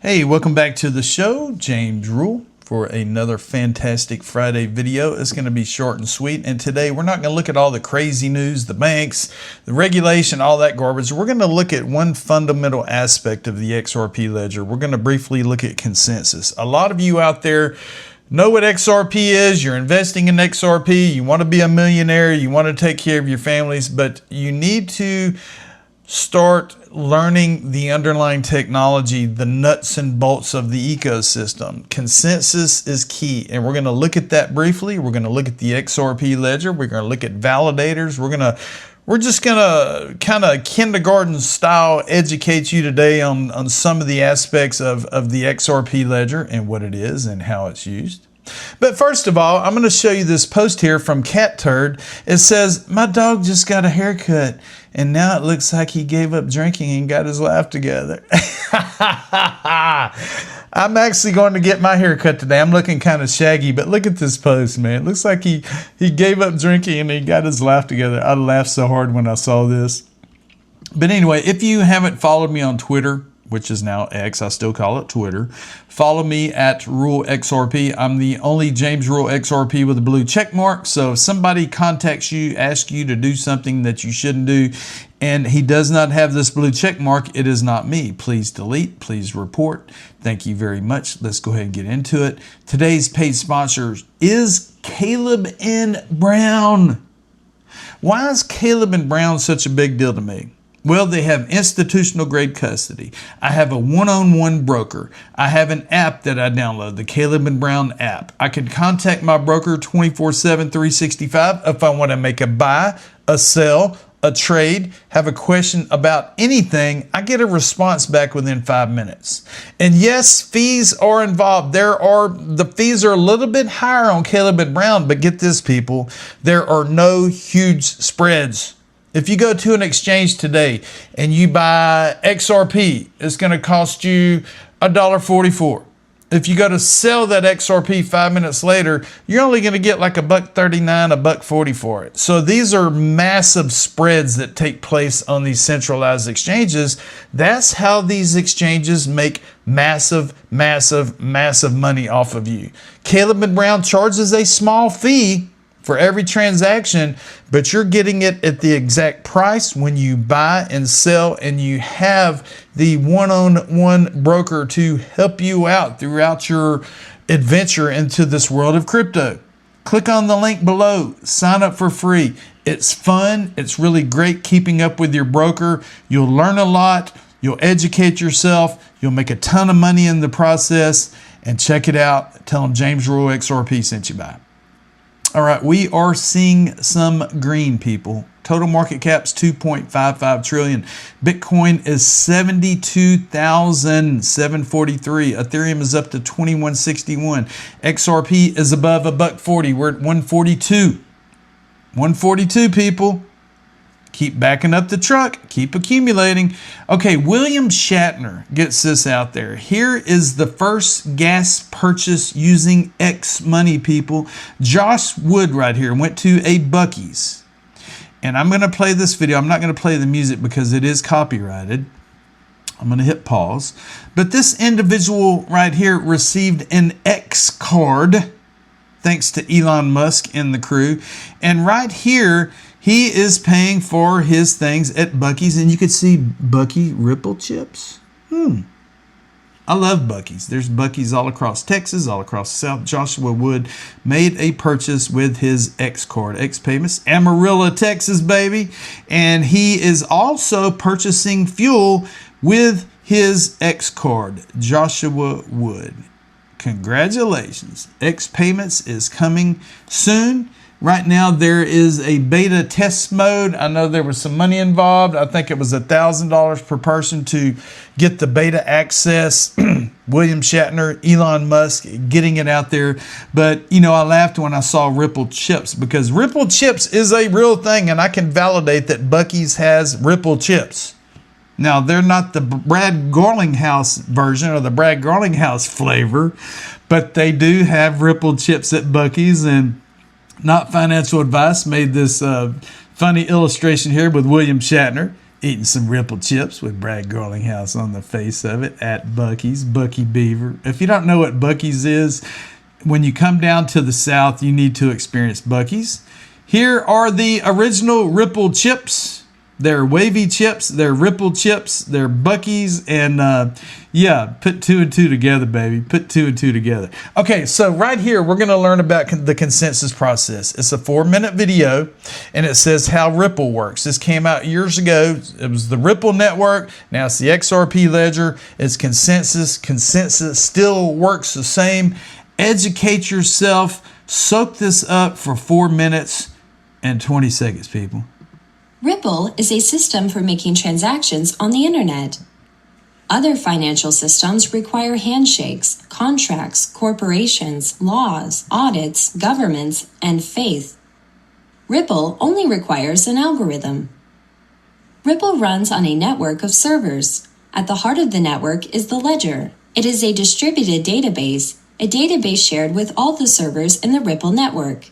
Hey, welcome back to the show. James Rule for another fantastic Friday video. It's going to be short and sweet, and today we're not going to look at all the crazy news, the banks, the regulation, all that garbage. We're going to look at one fundamental aspect of the XRP ledger. We're going to briefly look at consensus. A lot of you out there know what XRP is. You're investing in XRP. You want to be a millionaire. You want to take care of your families, but you need to start learning the underlying technology, the nuts and bolts of the ecosystem. Consensus is key, and we're going to look at that briefly. We're going to look at the XRP ledger. We're going to look at validators. We're just going to kind of kindergarten style educate you today on some of the aspects of the XRP ledger and what it is and how it's used. But first of all, I'm going to show you this post here from Cat Turd. It says, my dog just got a haircut and now it looks like he gave up drinking and got his life together. I'm actually going to get my haircut today. I'm looking kind of shaggy, but look at this post, man. It looks like he gave up drinking and he got his life together. I laughed so hard when I saw this. But anyway, if you haven't followed me on Twitter, which is now X, I still call it Twitter, follow me at RuleXRP. I'm the only James Rule XRP with a blue check mark. So if somebody contacts you, asks you to do something that you shouldn't do, and he does not have this blue check mark, it is not me. Please delete, please report. Thank you very much. Let's go ahead and get into it. Today's paid sponsor is Caleb and Brown. Why is Caleb and Brown such a big deal to me? Well, they have institutional grade custody. I have a one-on-one broker. I have an app that I download, the Caleb and Brown app. I can contact my broker 24/7, 365 if I want to make a buy, a sell, a trade, have a question about anything. I get a response back within 5 minutes. And yes, fees are involved. The fees are a little bit higher on Caleb and Brown, but get this, people, there are no huge spreads. If you go to an exchange today and you buy XRP, it's going to cost you $1.44. If you go to sell that XRP 5 minutes later, you're only going to get like $1.39, $1.40 for it. So these are massive spreads that take place on these centralized exchanges. That's how these exchanges make massive money off of you. Caleb and Brown charges a small fee for every transaction, but you're getting it at the exact price when you buy and sell, and you have the one-on-one broker to help you out throughout your adventure into this world of crypto. Click on the link below, sign up for free. It's fun. It's really great keeping up with your broker. You'll learn a lot. You'll educate yourself. You'll make a ton of money in the process. And check it out. Tell them James Rule XRP sent you by. All right, we are seeing some green, people. Total market cap's 2.55 trillion. Bitcoin is 72,743. Ethereum is up to 2161. XRP is above $1.40. We're at 142. 142, people. Keep backing up the truck. Keep accumulating. Okay, William Shatner gets this out there. Here is the first gas purchase using X money, people. Josh Wood right here went to a Buc-ees. And I'm going to play this video. I'm not going to play the music because it is copyrighted. I'm going to hit pause. But this individual right here received an X card thanks to Elon Musk and the crew. And right here, he is paying for his things at Buc-ees, and you can see Buc-ee Ripple chips. I love Buc-ees. There's Buc-ees all across Texas, all across the South. Joshua Wood made a purchase with his X card, X Payments, Amarillo, Texas, baby. And he is also purchasing fuel with his X card, Joshua Wood. Congratulations. X Payments is coming soon. Right now, there is a beta test mode. I know there was some money involved. I think it was $1,000 per person to get the beta access. William Shatner, Elon Musk, getting it out there. But, you know, I laughed when I saw Ripple chips, because Ripple chips is a real thing, and I can validate that Buc-ees has Ripple chips. Now, they're not the Brad Garlinghouse version or the Brad Garlinghouse flavor, but they do have Ripple chips at Buc-ees. And Not Financial Advice made this funny illustration here with William Shatner. Eating some Ripple chips with Brad Garlinghouse on the face of it at Buc-ees, Bucky Beaver. If you don't know what Buc-ees is, when you come down to the South, you need to experience Buc-ees. Here are the original Ripple chips. They're wavy chips, they're Ripple chips, they're Buc-ees, and yeah, put 2 and 2 together, baby. Put 2 and 2 together. Okay, so right here, we're going to learn about the consensus process. It's a 4-minute video, and it says how Ripple works. This came out years ago. It was the Ripple network. Now it's the XRP Ledger. It's consensus. Consensus still works the same. Educate yourself. Soak this up for 4 minutes and 20 seconds, people. Ripple is a system for making transactions on the internet. Other financial systems require handshakes, contracts, corporations, laws, audits, governments, and faith. Ripple only requires an algorithm. Ripple runs on a network of servers. At the heart of the network is the ledger. It is a distributed database, a database shared with all the servers in the Ripple network.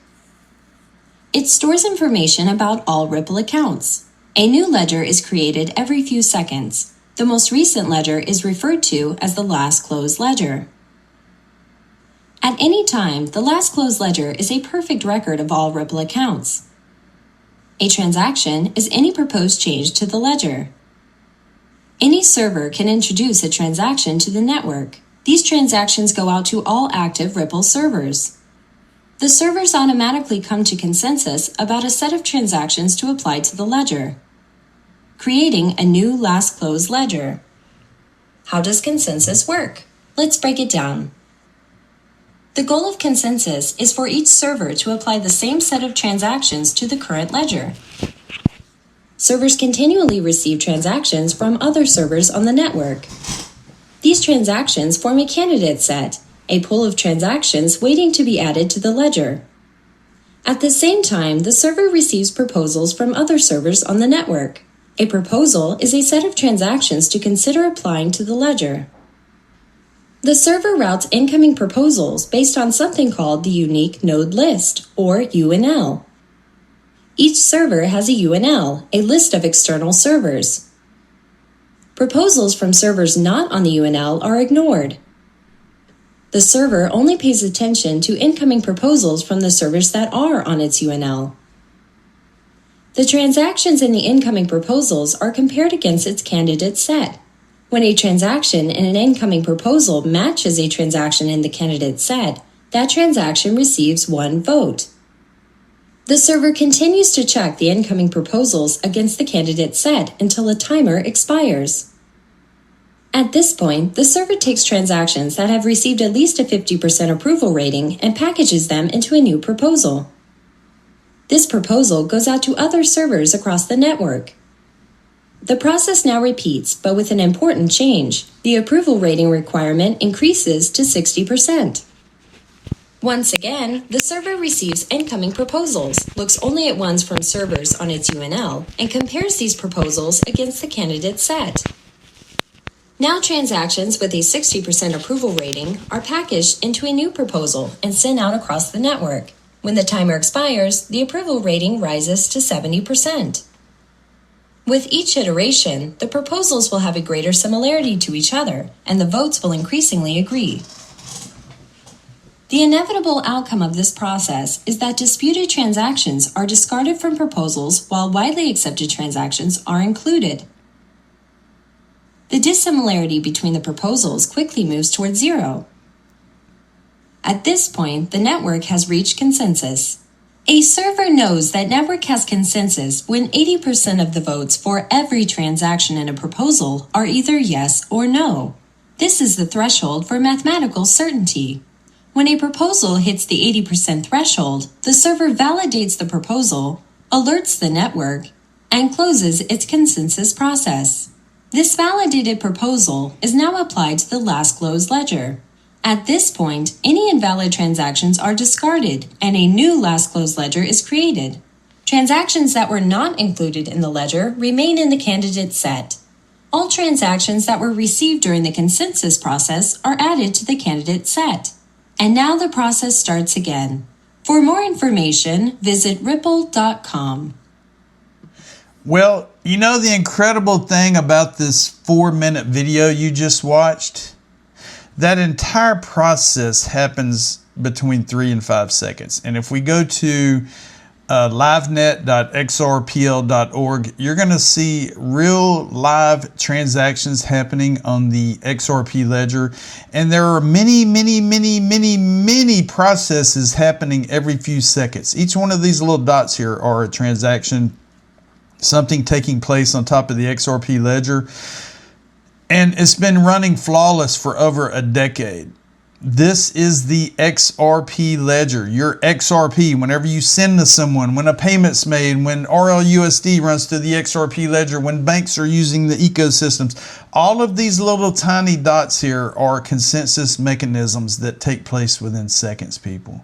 It stores information about all Ripple accounts. A new ledger is created every few seconds. The most recent ledger is referred to as the last closed ledger. At any time, the last closed ledger is a perfect record of all Ripple accounts. A transaction is any proposed change to the ledger. Any server can introduce a transaction to the network. These transactions go out to all active Ripple servers. The servers automatically come to consensus about a set of transactions to apply to the ledger, creating a new last closed ledger. How does consensus work? Let's break it down. The goal of consensus is for each server to apply the same set of transactions to the current ledger. Servers continually receive transactions from other servers on the network. These transactions form a candidate set, a pool of transactions waiting to be added to the ledger. At the same time, the server receives proposals from other servers on the network. A proposal is a set of transactions to consider applying to the ledger. The server routes incoming proposals based on something called the Unique Node List, or UNL. Each server has a UNL, a list of external servers. Proposals from servers not on the UNL are ignored. The server only pays attention to incoming proposals from the servers that are on its UNL. The transactions in the incoming proposals are compared against its candidate set. When a transaction in an incoming proposal matches a transaction in the candidate set, that transaction receives 1 vote. The server continues to check the incoming proposals against the candidate set until a timer expires. At this point, the server takes transactions that have received at least a 50% approval rating and packages them into a new proposal. This proposal goes out to other servers across the network. The process now repeats, but with an important change. The approval rating requirement increases to 60%. Once again, the server receives incoming proposals, looks only at ones from servers on its UNL, and compares these proposals against the candidate set. Now transactions with a 60% approval rating are packaged into a new proposal and sent out across the network. When the timer expires, the approval rating rises to 70%. With each iteration, the proposals will have a greater similarity to each other, and the votes will increasingly agree. The inevitable outcome of this process is that disputed transactions are discarded from proposals while widely accepted transactions are included. The dissimilarity between the proposals quickly moves towards 0. At this point, the network has reached consensus. A server knows that network has consensus when 80% of the votes for every transaction in a proposal are either yes or no. This is the threshold for mathematical certainty. When a proposal hits the 80% threshold, the server validates the proposal, alerts the network, and closes its consensus process. This validated proposal is now applied to the last closed ledger. At this point, any invalid transactions are discarded and a new last closed ledger is created. Transactions that were not included in the ledger remain in the candidate set. All transactions that were received during the consensus process are added to the candidate set. And now the process starts again. For more information, visit ripple.com. Well, you know the incredible thing about this 4-minute video you just watched? That entire process happens between 3 and 5 seconds. And if we go to livenet.xrpl.org, you're going to see real live transactions happening on the XRP ledger. And there are many processes happening every few seconds. Each one of these little dots here are a transaction, something taking place on top of the XRP ledger. And it's been running flawless for over a decade. This is the XRP ledger, your XRP. Whenever you send to someone, when a payment's made, when RLUSD runs to the XRP ledger, when banks are using the ecosystems, all of these little tiny dots here are consensus mechanisms that take place within seconds, people.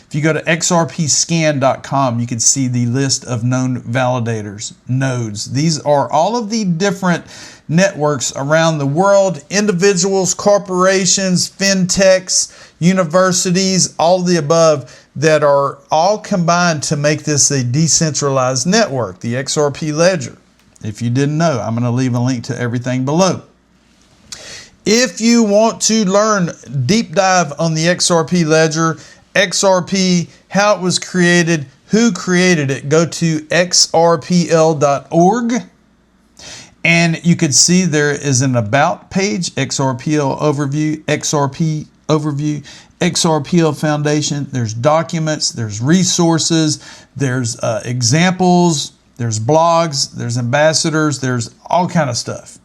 If you go to xrpscan.com, you can see the list of known validators, nodes. These are all of the different networks around the world, individuals, corporations, fintechs, universities, all of the above that are all combined to make this a decentralized network, the XRP ledger. If you didn't know, I'm going to leave a link to everything below. If you want to learn deep dive on the XRP ledger, XRP, how it was created, who created it, go to xrpl.org. And you can see there is an about page, XRPL overview, XRP overview, XRPL Foundation. There's documents, there's resources, there's examples, there's blogs, there's ambassadors, there's all kind of stuff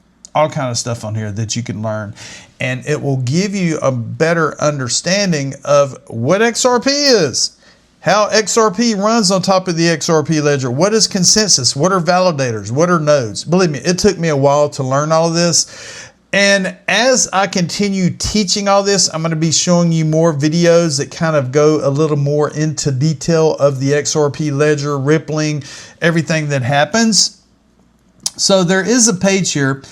on here that you can learn. And it will give you a better understanding of what XRP is, how XRP runs on top of the XRP ledger, what is consensus, what are validators, what are nodes. Believe me, it took me a while to learn all of this. And as I continue teaching all this, I'm going to be showing you more videos that kind of go a little more into detail of the XRP ledger, rippling, everything that happens. So there is a page here.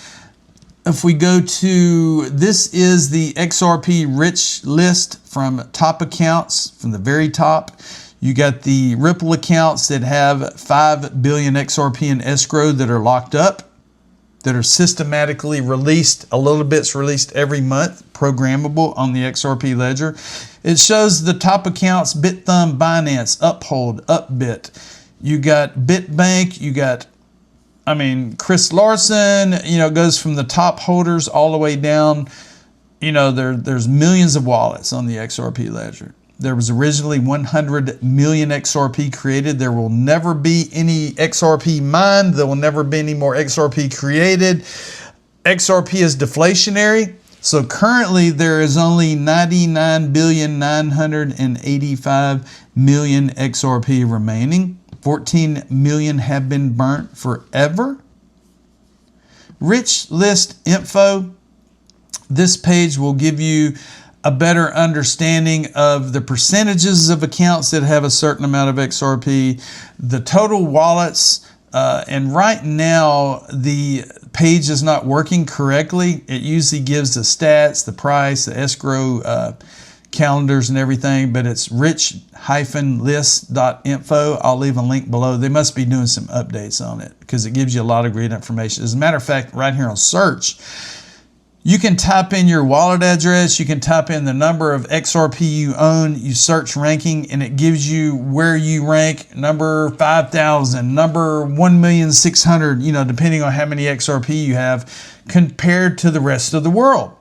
If we go to, this is the XRP rich list from top accounts, from the very top. You got the Ripple accounts that have 5 billion XRP in escrow that are locked up, that are systematically released. A little bit's released every month, programmable on the XRP ledger. It shows the top accounts: BitThumb, Binance, Uphold, Upbit. You got BitBank, you got Chris Larson, goes from the top holders all the way down. There's millions of wallets on the XRP ledger. There was originally 100 million XRP created. There will never be any XRP mined. There will never be any more XRP created. XRP is deflationary. So currently there is only 99,985,000,000 XRP remaining. 14 million have been burnt forever. Rich list info. This page will give you a better understanding of the percentages of accounts that have a certain amount of XRP, the total wallets, and right now the page is not working correctly. It usually gives the stats, the price, the escrow calendars and everything, but it's rich-list.info. I'll leave a link below. They must be doing some updates on it because it gives you a lot of great information. As a matter of fact, right here on search, you can type in your wallet address, you can type in the number of XRP you own, you search ranking, and it gives you where you rank, number 5,000, number 1,600,000, depending on how many XRP you have compared to the rest of the world.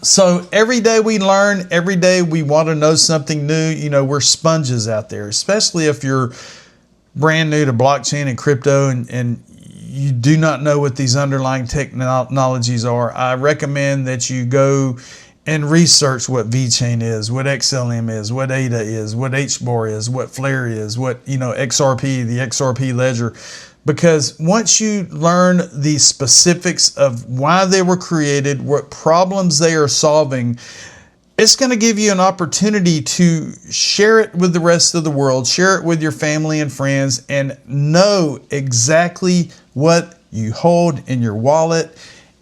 So every day we learn, every day we want to know something new. We're sponges out there, especially if you're brand new to blockchain and crypto and you do not know what these underlying technologies are. I recommend that you go and research what VeChain is, what XLM is, what ADA is, what HBAR is, what Flare is, what, XRP, the XRP ledger. Because once you learn the specifics of why they were created, what problems they are solving, it's going to give you an opportunity to share it with the rest of the world, share it with your family and friends, and know exactly what you hold in your wallet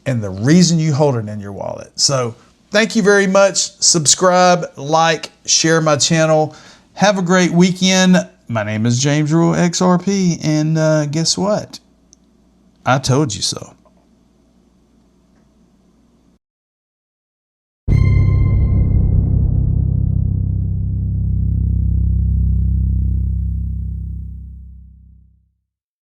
and the reason you hold it in your wallet. So thank you very much. Subscribe, like, share my channel. Have a great weekend. My name is James Rule XRP, and guess what? I told you so.